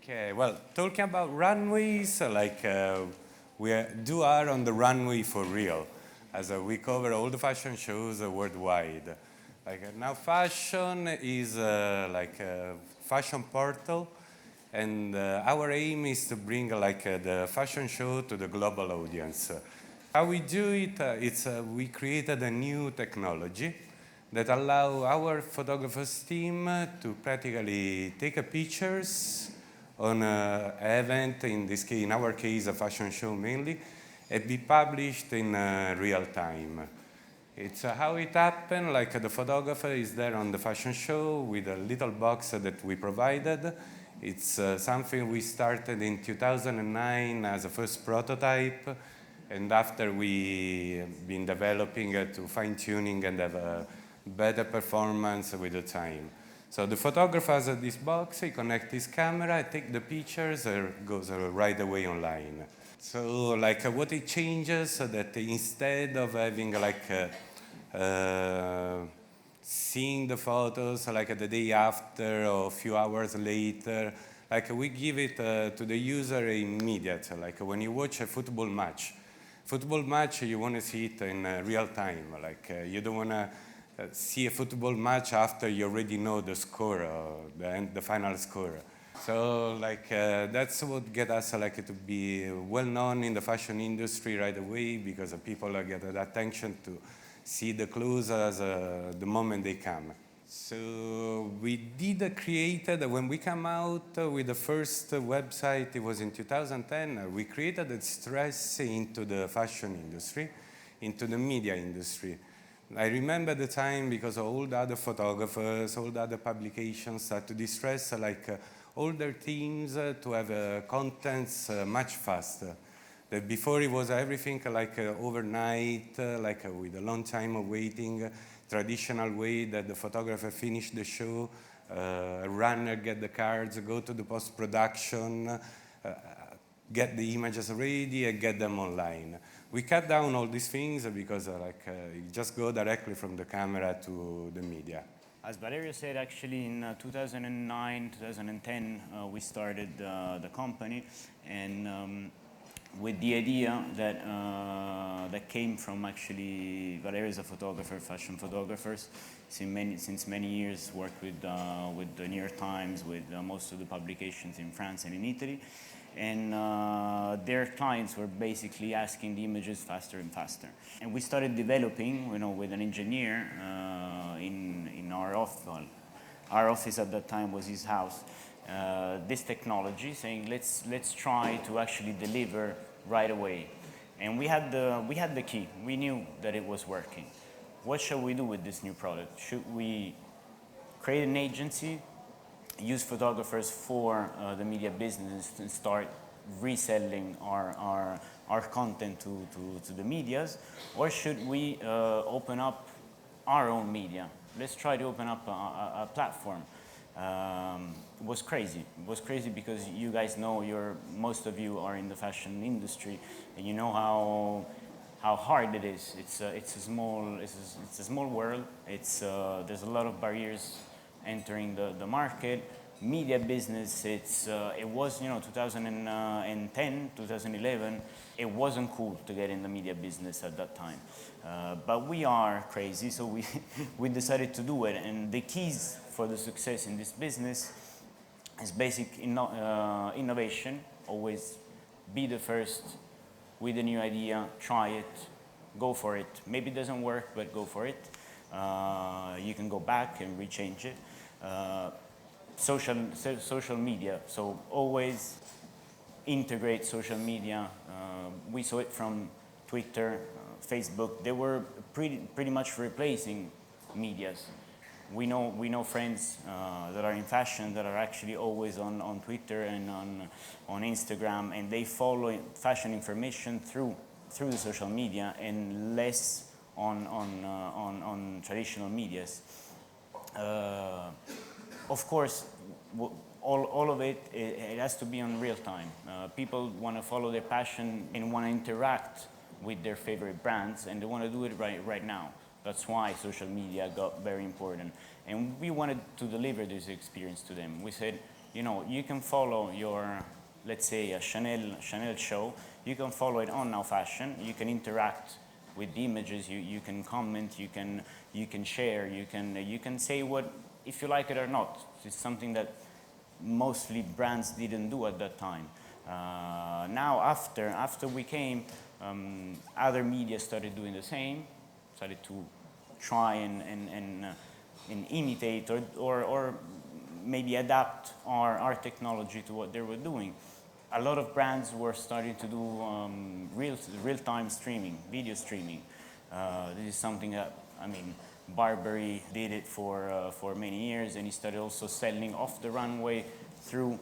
Okay, well, talking about runways, we are on the runway for real, as we cover all the fashion shows worldwide. Nowfashion is like a fashion portal, and our aim is to bring the fashion show to the global audience. How we do it, we created a new technology that allow our photographers team to practically take pictures on an event, in our case, a fashion show mainly, and be published in real time. It's how it happened, the photographer is there on the fashion show with a little box that we provided. It's something we started in 2009 as a first prototype, and after we been developing to fine-tuning and have a better performance with the time. So the photographer has this box, he connects his camera, take the pictures, and goes right away online. So what it changes, so that instead of having seeing the photos the day after or a few hours later, we give it to the user immediate. When you watch a football match, you want to see it in real time. You don't want to see a football match after you already know the score, the final score. So that's what gets us to be well known in the fashion industry right away, because people get the attention to see the clothes as the moment they come. So we did created, when we come out with the first website, it was in 2010, we created a stress into the fashion industry, into the media industry. I remember the time because all the other photographers, all the other publications started to distress all their teams to have contents much faster. That before it was everything overnight, with a long time of waiting, traditional way that the photographer finished the show, a runner get the cards, go to the post-production, get the images ready and get them online. We cut down all these things because you just go directly from the camera to the media. As Valerio said, actually in 2009, 2010, we started the company, and with the idea that that came from actually Valerio is a photographer, fashion photographers, since many years worked with the New York Times, with most of the publications in France and in Italy. And their clients were basically asking the images faster and faster. And we started developing, with an engineer in our office. Well, our office at that time was his house. This technology, saying let's try to actually deliver right away. And we had the key. We knew that it was working. What shall we do with this new product? Should we create an agency, use photographers for the media business, and start reselling our content to the medias, or should we open up our own media? Let's try to open up a platform. It was crazy. It was crazy because you guys know, most of you are in the fashion industry, and you know how hard it is. It's a small world. There's a lot of barriers entering the market. Media business, it was 2010, 2011, it wasn't cool to get in the media business at that time. But we are crazy, so we decided to do it. And the keys for the success in this business is basic innovation. Always be the first with a new idea, try it, go for it. Maybe it doesn't work, but go for it. You can go back and rechange it. Social media, so always integrate social media. We saw it from Twitter, Facebook. They were pretty much replacing medias. We know friends that are in fashion that are actually always on Twitter and on Instagram, and they follow fashion information through the social media and less on traditional medias. Of course, all of it has to be on real time. People want to follow their passion and want to interact with their favorite brands, and they want to do it right now. That's why social media got very important. And we wanted to deliver this experience to them. We said, you know, you can follow your, let's say, a Chanel show. You can follow it on Nowfashion. You can interact with the images. You can comment. You can share. You can say what, if you like it or not. It's something that mostly brands didn't do at that time. Now after we came, other media started doing the same, started to try and imitate or maybe adapt our technology to what they were doing. A lot of brands were starting to do real-time streaming, video streaming. This is something that, I mean, Burberry did it for many years, and he started also selling off the runway through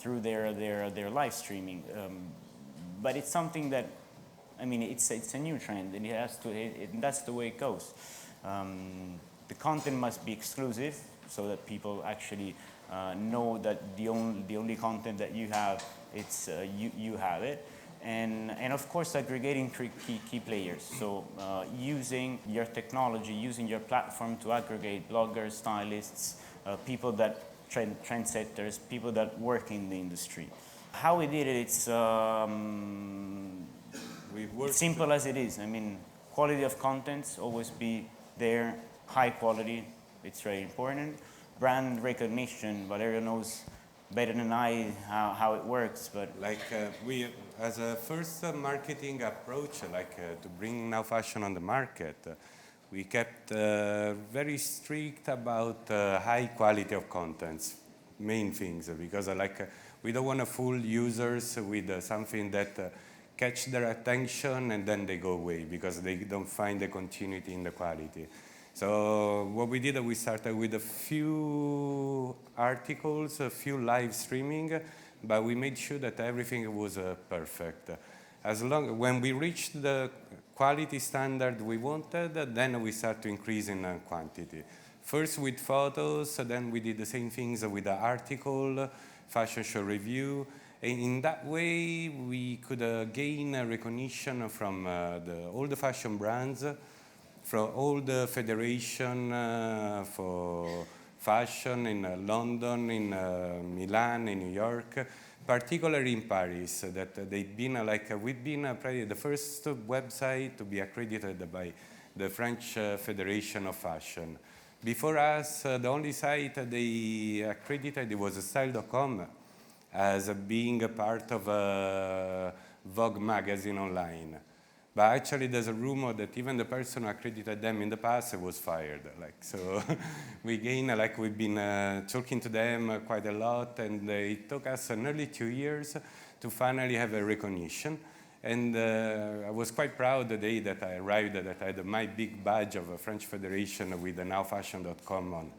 their live streaming. But it's something that, I mean, it's a new trend, and that's the way it goes. The content must be exclusive, so that people actually know that the only content that you have, it's you have it. And of course, aggregating key players. So using your technology, using your platform to aggregate bloggers, stylists, people that trendsetters, people that work in the industry. How we did it, it's simple as it is. I mean, quality of contents always be there, high quality, it's very important. Brand recognition, Valerio knows better than I how it works, but like we, as a first marketing approach, to bring Nowfashion on the market, we kept very strict about high quality of contents, main things, because we don't want to fool users with something that catch their attention and then they go away because they don't find the continuity in the quality. So what we did, we started with a few articles, a few live streaming, but we made sure that everything was perfect. When we reached the quality standard we wanted, then we start to increase in quantity. First with photos, then we did the same things with the article, fashion show review. And in that way, we could gain recognition from all the fashion brands, from all the federation for fashion in London, in Milan, in New York, particularly in Paris, that they've been we've been probably the first website to be accredited by the French Federation of Fashion. Before us, the only site they accredited was style.com as being a part of Vogue magazine online. But actually, there's a rumor that even the person who accredited them in the past was fired. So we gain, we've been talking to them quite a lot, and it took us nearly 2 years to finally have a recognition. And I was quite proud the day that I arrived that I had my big badge of a French Federation with the nowfashion.com on.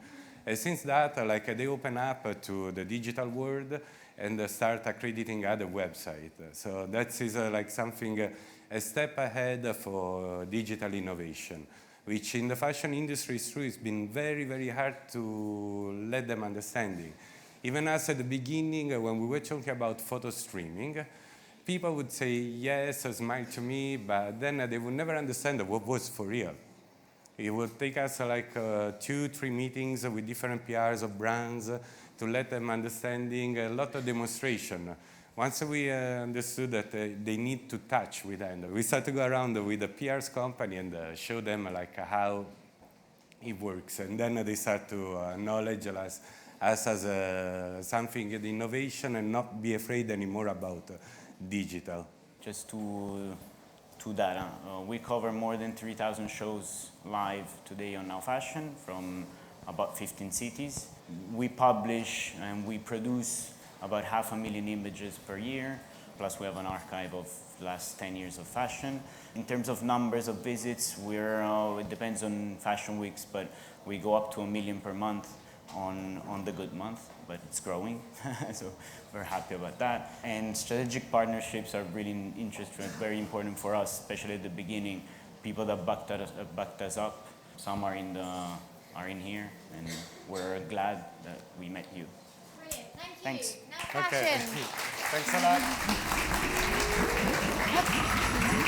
And since that, they open up to the digital world and start accrediting other websites. So that is something, a step ahead for digital innovation, which in the fashion industry is true, it's been very, very hard to let them understanding. Even us at the beginning, when we were talking about photo streaming, people would say yes, a smile to me, but then they would never understand what was for real. It would take us 2-3 meetings with different PRs of brands to let them understanding a lot of demonstration. Once we understood that they need to touch with them, we started to go around with the PR's company and show them how it works. And then they start to acknowledge us as something in innovation and not be afraid anymore about digital. Just to data, we cover more than 3,000 shows live today on Nowfashion from about 15 cities. We publish and we produce about 500,000 images per year, plus we have an archive of the last 10 years of fashion. In terms of numbers of visits, it depends on fashion weeks, but we go up to 1 million per month on the good month, but it's growing, so we're happy about that. And strategic partnerships are really interesting, very important for us, especially at the beginning. People that backed us up, some are in here, and we're glad that we met you. Brilliant, thank you. Thanks. Nowfashion. Thanks a lot.